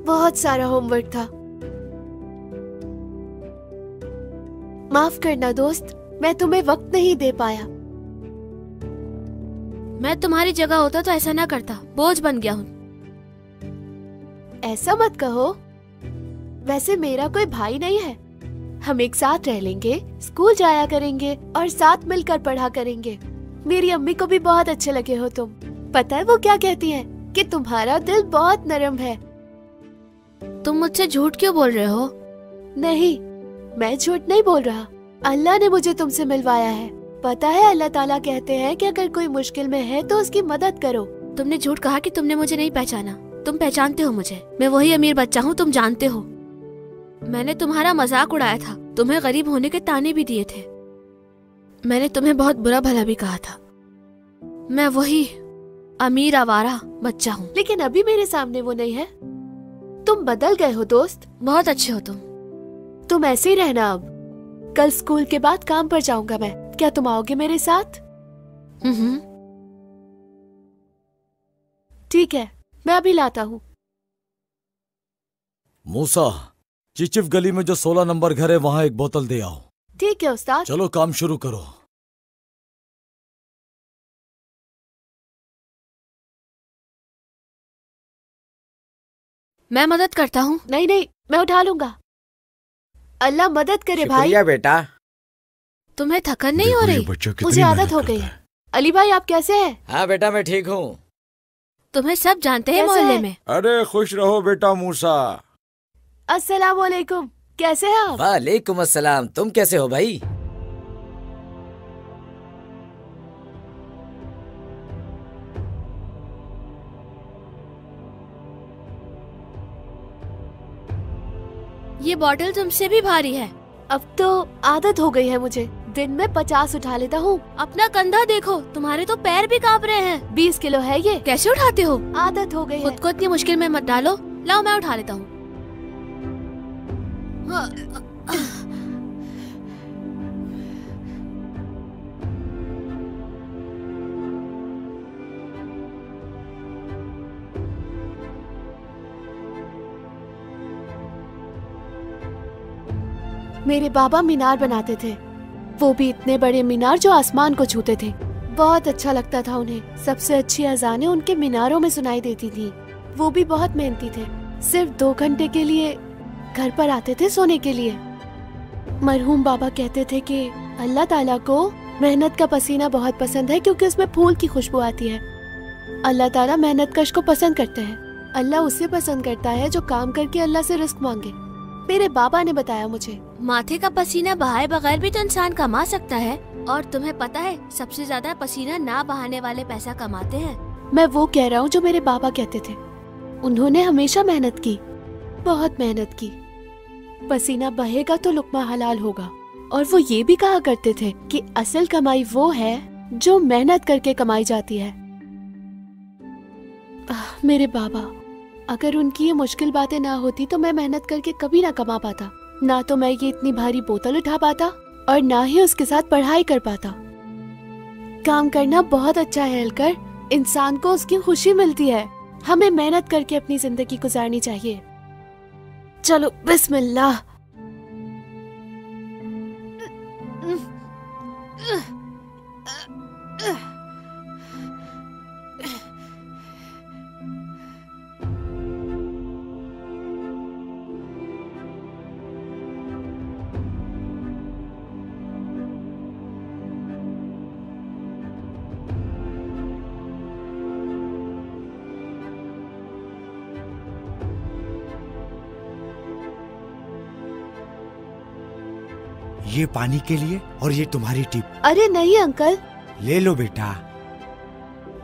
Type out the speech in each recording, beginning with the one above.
बहुत सारा होमवर्क था। माफ करना दोस्त, मैं तुम्हें वक्त नहीं दे पाया। मैं तुम्हारी जगह होता तो ऐसा ना करता, बोझ बन गया हूँ। ऐसा मत कहो, वैसे मेरा कोई भाई नहीं है। हम एक साथ रह लेंगे, स्कूल जाया करेंगे और साथ मिलकर पढ़ा करेंगे। मेरी अम्मी को भी बहुत अच्छे लगे हो तुम। पता है वो क्या कहती हैं? कि तुम्हारा दिल बहुत नरम है। तुम मुझसे झूठ क्यों बोल रहे हो? नहीं, मैं झूठ नहीं बोल रहा। अल्लाह ने मुझे तुमसे मिलवाया है। पता है अल्लाह ताला कहते हैं कि अगर कोई मुश्किल में है तो उसकी मदद करो। तुमने झूठ कहा कि तुमने मुझे नहीं पहचाना। तुम पहचानते हो मुझे। मैं वही अमीर बच्चा हूँ, तुम जानते हो। मैंने तुम्हारा मजाक उड़ाया था, तुम्हें गरीब होने के ताने भी दिए थे। मैंने तुम्हें बहुत बुरा भला भी कहा था। मैं वही अमीर आवारा बच्चा हूँ। लेकिन अभी मेरे सामने वो नहीं है। तुम बदल गए हो दोस्त। बहुत अच्छे हो तुम ऐसे ही रहना अब। कल स्कूल के बाद काम पर जाऊंगा मैं। क्या तुम आओगे मेरे साथ? ठीक है, मैं अभी लाता हूँ। मूसा, चिचिफ गली में जो 16 नंबर घर है वहाँ एक बोतल दे आओ। ठीक है उस्ताद। चलो काम शुरू करो। मैं मदद करता हूँ। नहीं नहीं, मैं उठा लूंगा। अल्लाह मदद करे भाई। शुक्रिया बेटा। तुम्हें थकन नहीं हो रही? मुझे आदत हो गई है। अली भाई आप कैसे हैं? हाँ बेटा मैं ठीक हूँ। तुम्हें सब जानते हैं मोहल्ले में। अरे खुश रहो बेटा मूसा। अस्सलाम वालेकुम, कैसे हैं आप? वालेकुम अस्सलाम। तुम कैसे हो भाई? ये बॉटल तुमसे भी भारी है। अब तो आदत हो गई है मुझे। दिन में 50 उठा लेता हूँ। अपना कंधा देखो, तुम्हारे तो पैर भी कांप रहे हैं। 20 किलो है ये। कैसे उठाते हो? आदत हो गई है। खुद को इतनी मुश्किल में मत डालो। लाओ मैं उठा लेता हूँ। मेरे बाबा मीनार बनाते थे, वो भी इतने बड़े मीनार जो आसमान को छूते थे। बहुत अच्छा लगता था उन्हें। सबसे अच्छी अजानें उनके मीनारों में सुनाई देती थी। वो भी बहुत मेहनती थे। सिर्फ 2 घंटे के लिए घर पर आते थे सोने के लिए। मरहूम बाबा कहते थे कि अल्लाह ताला को मेहनत का पसीना बहुत पसंद है क्योंकि उसमें फूल की खुशबू आती है। अल्लाह ताला मेहनत कश को पसंद करते हैं। अल्लाह उसे पसंद करता है जो काम करके अल्लाह से रिस्क मांगे। मेरे बाबा ने बताया मुझे। माथे का पसीना बहाए बगैर भी तो इंसान कमा सकता है। और तुम्हें पता है सबसे ज्यादा पसीना ना बहाने वाले पैसा कमाते हैं। मैं वो कह रहा हूँ जो मेरे बाबा कहते थे। उन्होंने हमेशा मेहनत की, बहुत मेहनत की। पसीना बहेगा तो लुक्मा हलाल होगा। और वो ये भी कहा करते थे कि असल कमाई वो है जो मेहनत करके कमाई जाती है। मेरे बाबा, अगर उनकी ये मुश्किल बातें ना होती तो मैं मेहनत करके कभी ना कमा पाता। ना तो मैं ये इतनी भारी बोतल उठा पाता और ना ही उसके साथ पढ़ाई कर पाता। काम करना बहुत अच्छा है अलकर। इंसान को उसकी खुशी मिलती है। हमें मेहनत करके अपनी जिंदगी गुजारनी चाहिए। चलो बिस्मिल्लाह। ये पानी के लिए और ये तुम्हारी टिप। अरे नहीं अंकल, ले लो बेटा।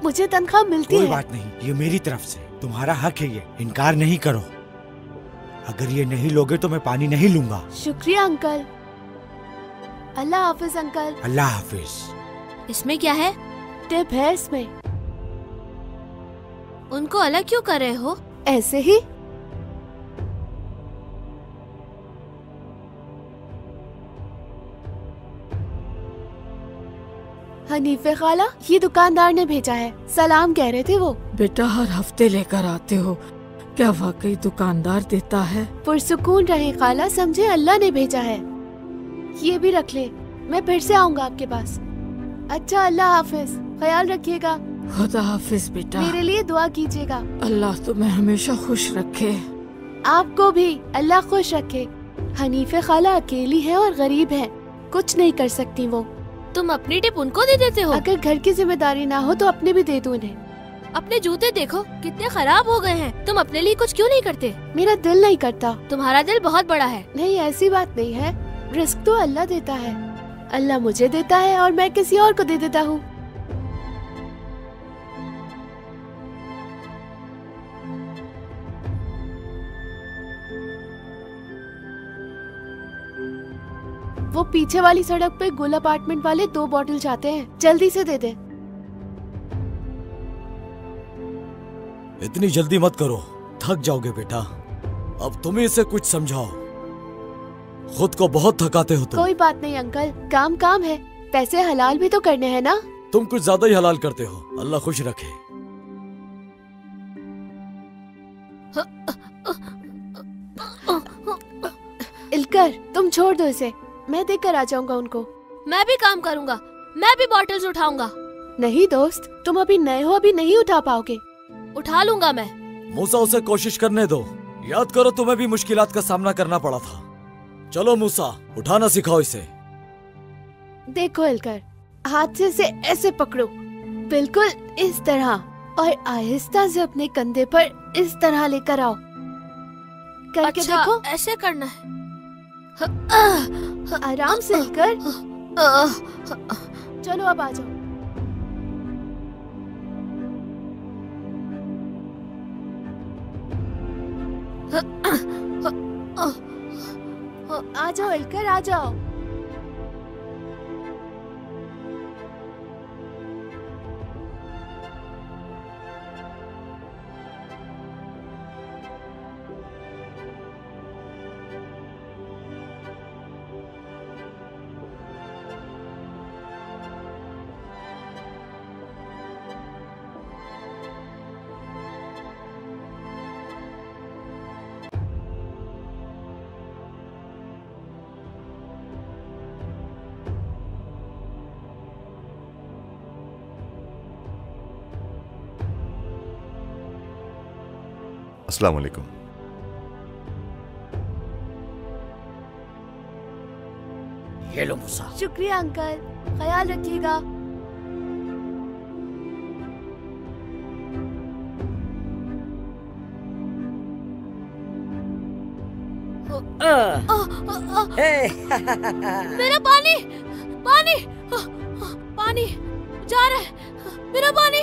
मुझे तनख्वाह मिलती है। कोई बात नहीं, ये मेरी तरफ से तुम्हारा हक है, ये इनकार नहीं करो। अगर ये नहीं लोगे तो मैं पानी नहीं लूंगा। शुक्रिया अंकल। अल्लाह हाफिज अंकल। अल्लाह हाफिज। इसमें क्या है? टिप है इसमें। उनको अलग क्यों कर रहे हो? ऐसे ही। हनीफे खाला, ये दुकानदार ने भेजा है। सलाम कह रहे थे वो। बेटा हर हफ्ते लेकर आते हो, क्या वाकई दुकानदार देता है? पुरसुकून रहे खाला, समझे अल्लाह ने भेजा है। ये भी रख ले, मैं फिर से आऊंगा आपके पास। अच्छा, अल्लाह हाफिज, ख्याल रखिएगा। खुदा हाफिज बेटा। मेरे लिए दुआ कीजिएगा। अल्लाह तुम्हें हमेशा खुश रखे। आपको भी अल्लाह खुश रखे। हनीफे खाला अकेली है और गरीब है, कुछ नहीं कर सकती वो। तुम अपनी टिप उनको दे देते हो? अगर घर की जिम्मेदारी ना हो तो अपने भी दे दूं इन्हें। अपने जूते देखो कितने खराब हो गए हैं, तुम अपने लिए कुछ क्यों नहीं करते? मेरा दिल नहीं करता। तुम्हारा दिल बहुत बड़ा है। नहीं, ऐसी बात नहीं है, रिस्क तो अल्लाह देता है। अल्लाह मुझे देता है और मैं किसी और को दे देता हूँ। वो पीछे वाली सड़क पे गुल अपार्टमेंट वाले 2 बॉटल चाहते हैं, जल्दी से दे दे। इतनी जल्दी मत करो, थक जाओगे बेटा। अब तुम ही इसे कुछ समझाओ, खुद को बहुत थकाते हो तुम। कोई बात नहीं अंकल, काम काम है, पैसे हलाल भी तो करने हैं ना। तुम कुछ ज्यादा ही हलाल करते हो, अल्लाह खुश रखे। इल्कर, तुम छोड़ दो इसे, मैं देख कर आ जाऊंगा उनको। मैं भी काम करूंगा, मैं भी बॉटल्स उठाऊंगा। नहीं दोस्त, तुम अभी नए हो, अभी नहीं उठा पाओगे। उठा लूंगा मैं। मूसा, उसे कोशिश करने दो। याद करो तुम्हें भी मुश्किलात का सामना करना पड़ा था। चलो मूसा, उठाना सिखाओ इसे। देखो इल्कर, हाथ से इसे ऐसे पकड़ो, बिल्कुल इस तरह, और आहिस्ता से अपने कंधे पर इस तरह लेकर आओ। करके अच्छा, देखो। ऐसे करना है। आराम से इल्कर। चलो अब आ जाओ। आ जाओ इल्कर, आ जाओ। अस्सलाम वालेकुम। ये लो मूसा। शुक्रिया अंकल, ख्याल रखिएगा। मेरा पानी, पानी, पानी जा रहा है, मेरा पानी।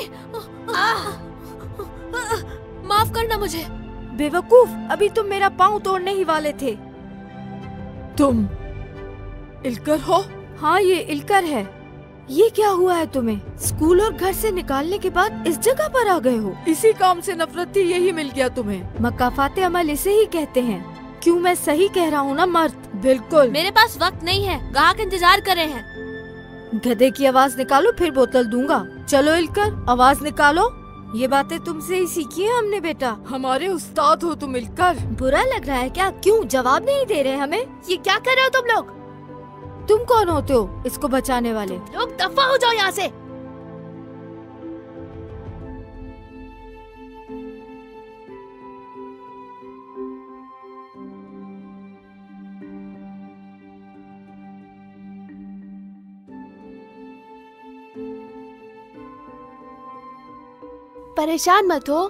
माफ करना मुझे। बेवकूफ, अभी तुम मेरा पाँव तोड़ने ही वाले थे। तुम इल्कर हो? हाँ, ये इल्कर है। ये क्या हुआ है तुम्हें? स्कूल और घर से निकालने के बाद इस जगह पर आ गए हो। इसी काम से नफरत थी, यही मिल गया तुम्हें। मकाफाते अमल इसे ही कहते हैं। क्यों, मैं सही कह रहा हूँ ना मर्द? बिल्कुल। मेरे पास वक्त नहीं है, ग्राहक इंतजार कर रहे हैं। गधे की आवाज निकालो, फिर बोतल दूंगा। चलो इल्कर, आवाज निकालो। ये बातें तुमसे ही सीखी है हमने बेटा। हमारे उस्ताद हो तुम इल्कर। बुरा लग रहा है क्या? क्यों जवाब नहीं दे रहे हमें? ये क्या कर रहे हो तुम लोग? तुम कौन होते हो इसको बचाने वाले? लोग दफा हो जाओ यहाँ से। परेशान मत हो,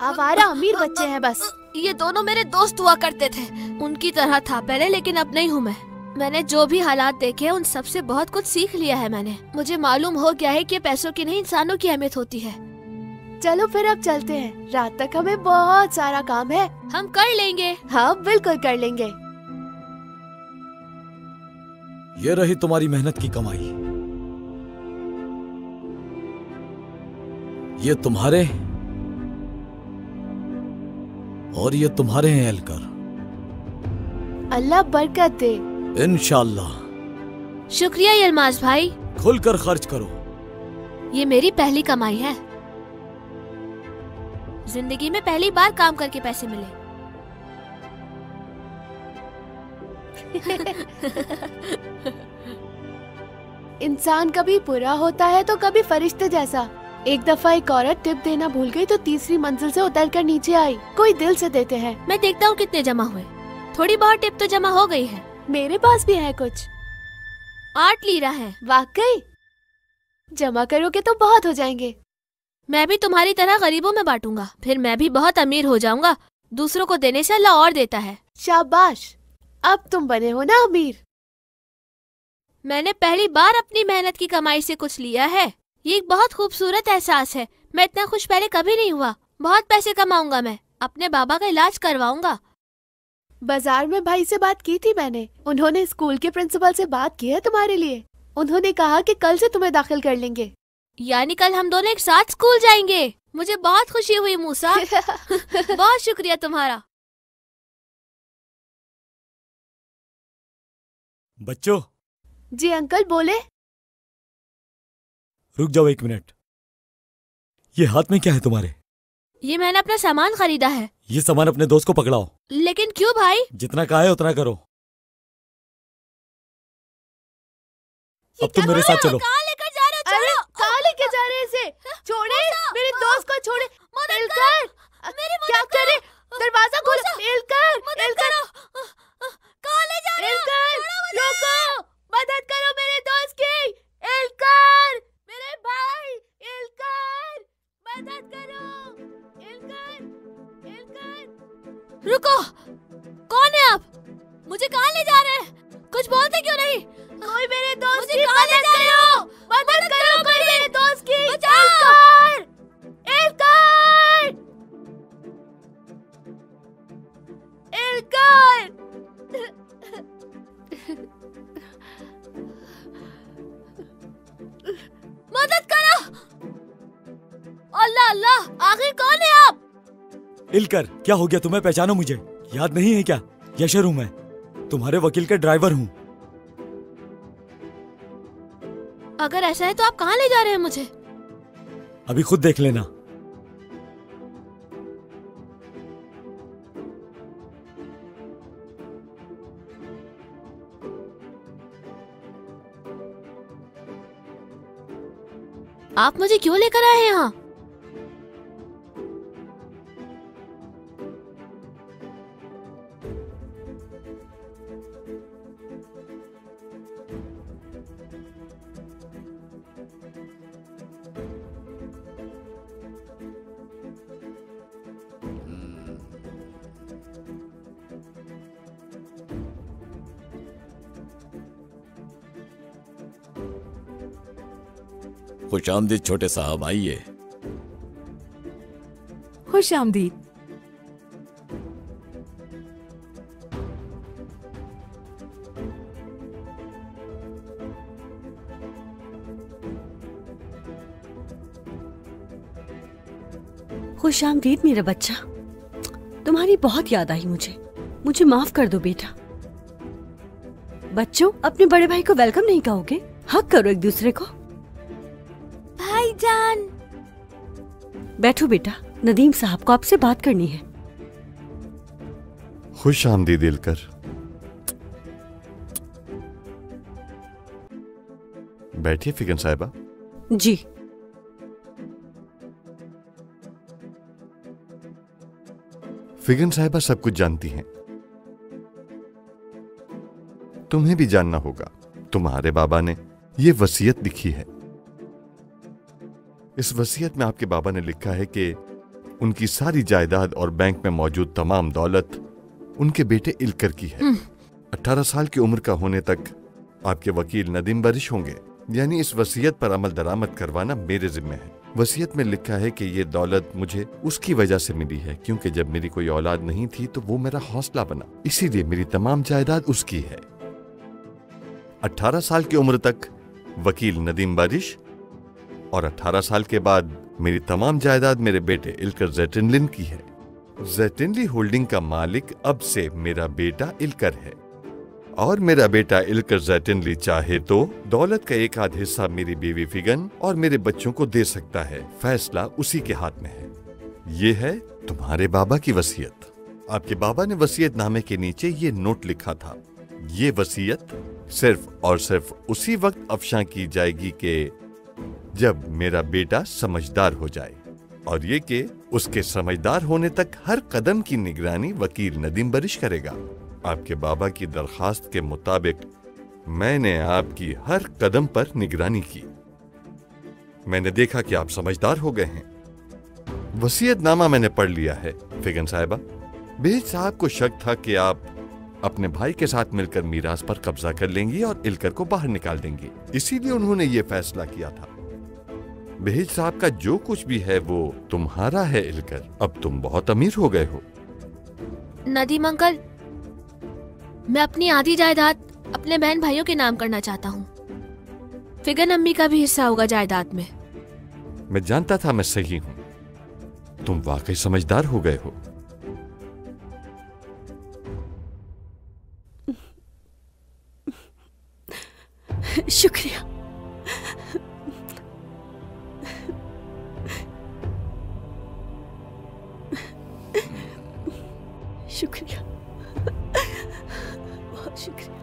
आवारा अमीर बच्चे हैं बस। ये दोनों मेरे दोस्त हुआ करते थे, उनकी तरह था पहले, लेकिन अब नहीं हूँ मैं। मैंने जो भी हालात देखे उन सब से बहुत कुछ सीख लिया है मैंने। मुझे मालूम हो गया है कि पैसों की नहीं, इंसानों की अहमियत होती है। चलो फिर अब चलते हैं, रात तक हमें बहुत सारा काम है। हम कर लेंगे। हाँ बिल्कुल कर लेंगे। ये रही तुम्हारी मेहनत की कमाई। ये तुम्हारे और ये तुम्हारे हैं इल्कर। अल्लाह बरकत दे। इंशाअल्लाह। शुक्रिया यलमाज भाई। खुलकर खर्च करो। ये मेरी पहली कमाई है। जिंदगी में पहली बार काम करके पैसे मिले। इंसान कभी बुरा होता है तो कभी फरिश्ते जैसा। एक दफा एक औरत टिप देना भूल गई तो तीसरी मंजिल से उतरकर नीचे आई। कोई दिल से देते हैं। मैं देखता हूँ कितने जमा हुए। थोड़ी बहुत टिप तो जमा हो गई है। मेरे पास भी है कुछ। 8 लीरा है। वाकई? जमा करोगे तो बहुत हो जाएंगे। मैं भी तुम्हारी तरह गरीबों में बांटूंगा, फिर मैं भी बहुत अमीर हो जाऊंगा। दूसरों को देने से अल्लाह और देता है। शाबाश, अब तुम बने हो ना अमीर। मैंने पहली बार अपनी मेहनत की कमाई से कुछ लिया है। ये एक बहुत खूबसूरत एहसास है। मैं इतना खुश पहले कभी नहीं हुआ। बहुत पैसे कमाऊंगा मैं, अपने बाबा का इलाज करवाऊंगा। बाजार में भाई से बात की थी मैंने। उन्होंने स्कूल के प्रिंसिपल से बात की है तुम्हारे लिए। उन्होंने कहा कि कल से तुम्हें दाखिल कर लेंगे। यानी कल हम दोनों एक साथ स्कूल जाएंगे। मुझे बहुत खुशी हुई मूसा। बहुत शुक्रिया तुम्हारा। बच्चों। जी अंकल बोले। रुक जाओ 1 मिनट। ये हाथ में क्या है तुम्हारे? ये मैंने अपना सामान खरीदा है। ये सामान अपने दोस्त को पकड़ाओ। लेकिन क्यों भाई? जितना कहा है उतना करो। अब तुम मेरे साथ चलो। कहाँ लेकर जा रहे हो? अरे कहाँ लेके जा रहे हैं इसे? छोड़े मेरे दोस्त को, छोड़े। मिलकर क्या करे? दरवाजा खोलो। मिलकर कहाँ ले जा रहे हो? रोको, मदद करो मेरे दोस्त की। इल्कर, मेरे भाई इल्कर, मदद करो। Ilker, Ilker. रुको, कौन है आप? मुझे कहाँ ले जा रहे हैं? कुछ बोलते क्यों नहीं? कोई मेरे दोस्त की कहाँ ले जा रहे हो? मदद करो कोई मेरे दोस्त की। बचाओ! Ilker, Ilker. मदद करो! अल्लाह अल्लाह, आखिर कौन है आप? इल्कर, क्या हो गया तुम्हें? पहचानो मुझे? याद नहीं है क्या? यशर हूँ मैं, तुम्हारे वकील का ड्राइवर हूँ। अगर ऐसा है तो आप कहाँ ले जा रहे हैं मुझे? अभी खुद देख लेना। आप मुझे क्यों लेकर आए हैं यहाँ? खुश आमदीद छोटे साहब, आइए। खुश आमदीद। खुश आमदीद मेरा बच्चा। तुम्हारी बहुत याद आई मुझे माफ कर दो बेटा। बच्चों, अपने बड़े भाई को वेलकम नहीं कहोगे? हक करो एक दूसरे को। भाईजान। बैठो बेटा, नदीम साहब को आपसे बात करनी है। खुश आमदीद इल्कर। बैठिए फिगन साहिबा। जी। फिगन साहिबा सब कुछ जानती हैं। तुम्हें भी जानना होगा। तुम्हारे बाबा ने ये वसीयत लिखी है। इस वसीयत में आपके बाबा ने लिखा है कि उनकी सारी जायदाद और बैंक में मौजूद तमाम दौलत उनके बेटे इल्कर की है। 18 साल की उम्र का होने तक आपके वकील नदीम बारिश होंगे। यानी इस वसीयत पर अमल दरामद करवाना मेरे जिम्मे है। वसीयत में लिखा है कि ये दौलत मुझे उसकी वजह से मिली है क्योंकि जब मेरी कोई औलाद नहीं थी तो वो मेरा हौसला बना, इसीलिए मेरी तमाम जायदाद उसकी है। 18 साल की उम्र तक वकील नदीम बारिश और 18 साल के बाद मेरी तमाम जायदाद मेरे बेटे इल्कर ज़ैटिनलिन की है। ज़ैटिनली होल्डिंग का मालिक अब से मेरा बेटा इल्कर है और मेरा बेटा इल्कर ज़ैटिनली चाहे तो दौलत का एक आध हिस्सा मेरी बीवी फिगन और मेरे बच्चों को दे सकता है। फैसला उसी के हाथ में है। ये है तुम्हारे बाबा की वसीयत। आपके बाबा ने वसीयतनामे के नीचे ये नोट लिखा था, ये वसीयत सिर्फ और सिर्फ उसी वक्त अफशा की जाएगी कि जब मेरा बेटा समझदार हो जाए, और ये कि उसके समझदार होने तक हर कदम की निगरानी वकील नदीम बरिश करेगा। आपके बाबा की दरखास्त के मुताबिक मैंने आपकी हर कदम पर निगरानी की। मैंने देखा कि आप समझदार हो गए हैं। वसीयतनामा मैंने पढ़ लिया है। फिगन साहिबा, बेज साहब को शक था कि आप अपने भाई के साथ मिलकर मीरास पर कब्जा कर लेंगी और इलकर को बाहर निकाल देंगी, इसीलिए उन्होंने ये फैसला किया था। बेज साहब का जो कुछ भी है वो तुम्हारा है इलकर। अब तुम बहुत अमीर हो गए हो। नदीम अंकल, मैं अपनी आधी जायदाद अपने बहन भाइयों के नाम करना चाहता हूँ। फिगन अम्मी का भी हिस्सा होगा जायदाद में। मैं जानता था मैं सही हूँ। तुम वाकई समझदार हो गए हो। शुक्रिया। शुक्रिया, बहुत शुक्रिया।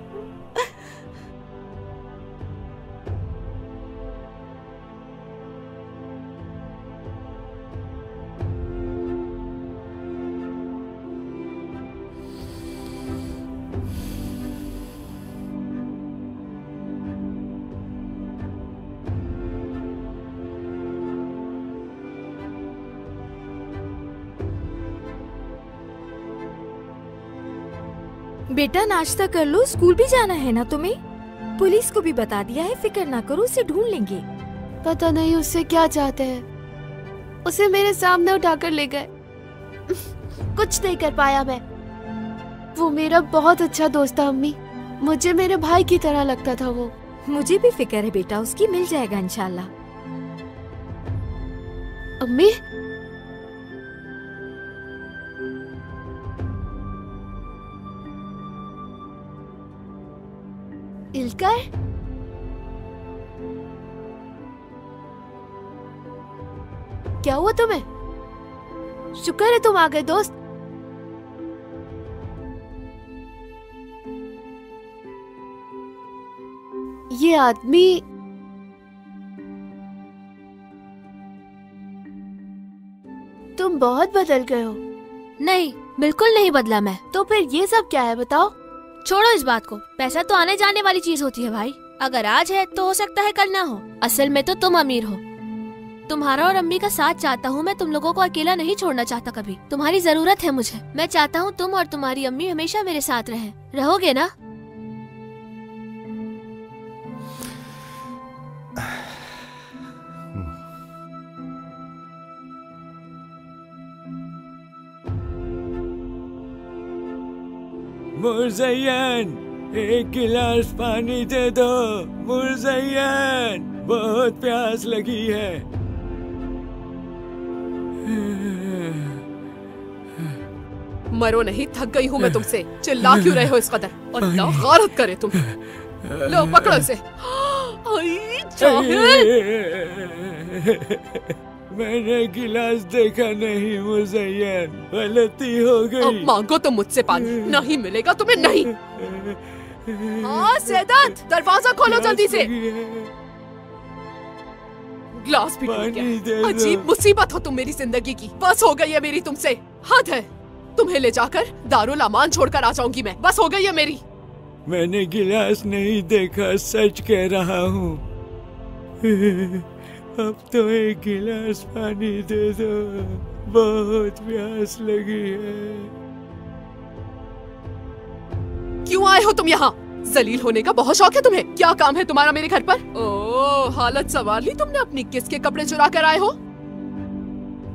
बेटा नाश्ता कर लो, स्कूल भी जाना है ना तुम्हें। पुलिस को भी बता दिया है, फिक्र ना करो, उसे ढूंढ लेंगे। पता नहीं उससे क्या चाहते हैं। उसे मेरे सामने उठाकर ले गए। कुछ नहीं कर पाया मैं। वो मेरा बहुत अच्छा दोस्त था अम्मी। मुझे मेरे भाई की तरह लगता था वो। मुझे भी फिक्र है बेटा, उसकी मिल जाएगा इंशाल्लाह। अम्मी, इल्कर, क्या हुआ तुम्हें? शुक्र है तुम आ गए दोस्त। ये आदमी तुम बहुत बदल गए हो। नहीं, बिल्कुल नहीं बदला मैं। तो फिर ये सब क्या है बताओ? छोड़ो इस बात को। पैसा तो आने जाने वाली चीज होती है भाई। अगर आज है तो हो सकता है कल ना हो। असल में तो तुम अमीर हो। तुम्हारा और अम्मी का साथ चाहता हूँ मैं। तुम लोगों को अकेला नहीं छोड़ना चाहता कभी। तुम्हारी जरूरत है मुझे। मैं चाहता हूँ तुम और तुम्हारी अम्मी हमेशा मेरे साथ रहें। रहोगे ना? मुज़य्यन, एक गिलास पानी दे दो। मुज़य्यन, बहुत प्यास लगी है। मरो नहीं, थक गई हूँ मैं तुमसे। चिल्ला क्यों रहे हो इस कदर? अल्लाह गारत करे तुम। लो पकड़ो इसे। मैंने गिलास देखा नहीं मुज़य्यन, गलती हो गई। अब मांगो तो मुझसे पानी। नहीं मिलेगा तुम्हें, नहीं। हाँ सैदात, दरवाजा खोलो जल्दी से। ग्लास भी टूट गया। अजीब मुसीबत हो तुम मेरी जिंदगी की। बस हो गई है मेरी तुमसे। हद है। तुम्हें ले जाकर दारुल अमान छोड़कर आ जाऊंगी मैं। बस हो गई है मेरी। मैंने गिलास नहीं देखा, सच कह रहा हूँ। अब तो एक गिलास पानी दे दो, बहुत प्यास लगी है। क्यों आए हो तुम यहाँ? जलील होने का बहुत शौक है तुम्हें। क्या काम है तुम्हारा मेरे घर पर? ओह, हालत संवार ली तुमने अपनी। किसके कपड़े चुरा कर आए हो?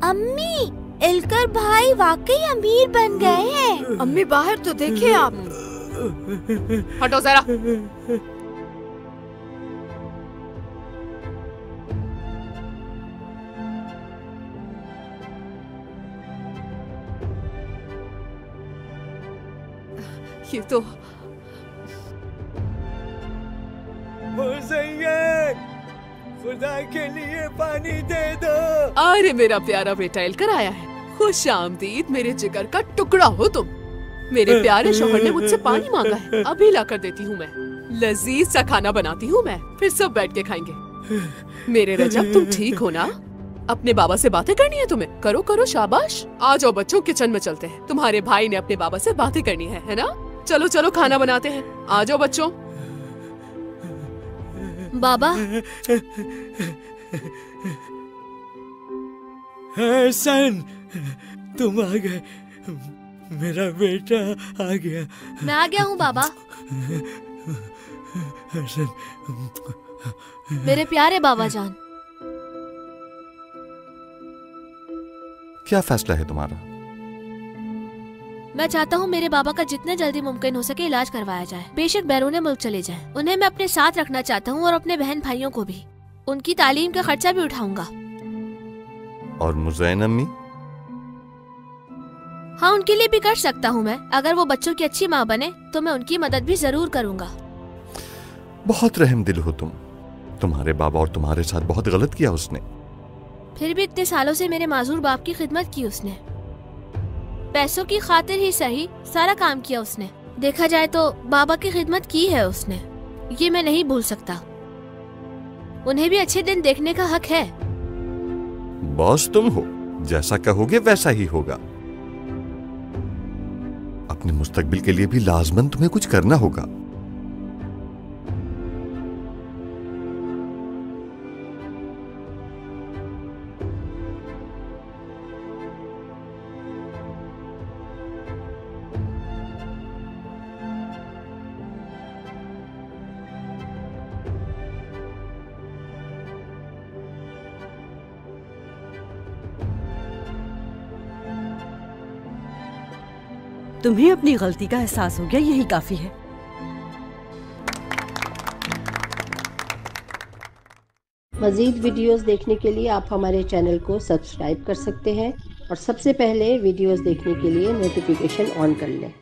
अम्मी, इल्कर भाई वाकई अमीर बन गए हैं। अम्मी बाहर तो देखिए आप। हटो जरा। ये तो मुज़य्यन, खुदा के लिए पानी दे दो। अरे मेरा प्यारा बेटा इल्कर आया है। खुश आमदीद मेरे जिगर का टुकड़ा हो तुम। मेरे प्यारे शौहर ने मुझसे पानी मांगा है, अभी ला कर देती हूँ मैं। लजीज सा खाना बनाती हूँ मैं, फिर सब बैठ के खाएंगे। मेरे रजब तुम ठीक हो ना? अपने बाबा से बातें करनी है तुम्हें? करो करो, शाबाश। आ जाओ बच्चों, किचन में चलते हैं। तुम्हारे भाई ने अपने बाबा से बातें करनी है ना? चलो चलो खाना बनाते हैं, आ जाओ बच्चों। बाबा, हसन, तुम आ गए। मेरा बेटा आ गया। मैं आ गया हूँ बाबा। हसन, मेरे प्यारे बाबा जान। क्या फैसला है तुम्हारा? मैं चाहता हूँ मेरे बाबा का जितने जल्दी मुमकिन हो सके इलाज करवाया जाए। बेशक बैरून मुल्क चले जाएं। उन्हें मैं अपने साथ रखना चाहता हूँ और अपने बहन भाइयों को भी। उनकी तालीम का खर्चा भी उठाऊंगा। और मुज़ैन अम्मी? हाँ, उनके लिए भी कर सकता हूँ मैं। अगर वो बच्चों की अच्छी माँ बने तो मैं उनकी मदद भी जरूर करूँगा। बहुत रहम दिल हो तुम। तुम्हारे बाबा और तुम्हारे साथ बहुत गलत किया उसने। फिर भी इतने सालों से मेरे माजूर बाप की खिदमत की उसने। पैसों की खातिर ही सही, सारा काम किया उसने। देखा जाए तो बाबा की खिदमत की है उसने, ये मैं नहीं भूल सकता। उन्हें भी अच्छे दिन देखने का हक है। बॉस तुम हो, जैसा कहोगे वैसा ही होगा। अपने मुस्तकबिल के लिए भी लाजमन तुम्हें कुछ करना होगा। तुम्हें अपनी गलती का एहसास हो गया, यही काफी है। मज़ीद वीडियोस देखने के लिए आप हमारे चैनल को सब्सक्राइब कर सकते हैं और सबसे पहले वीडियोस देखने के लिए नोटिफिकेशन ऑन कर लें।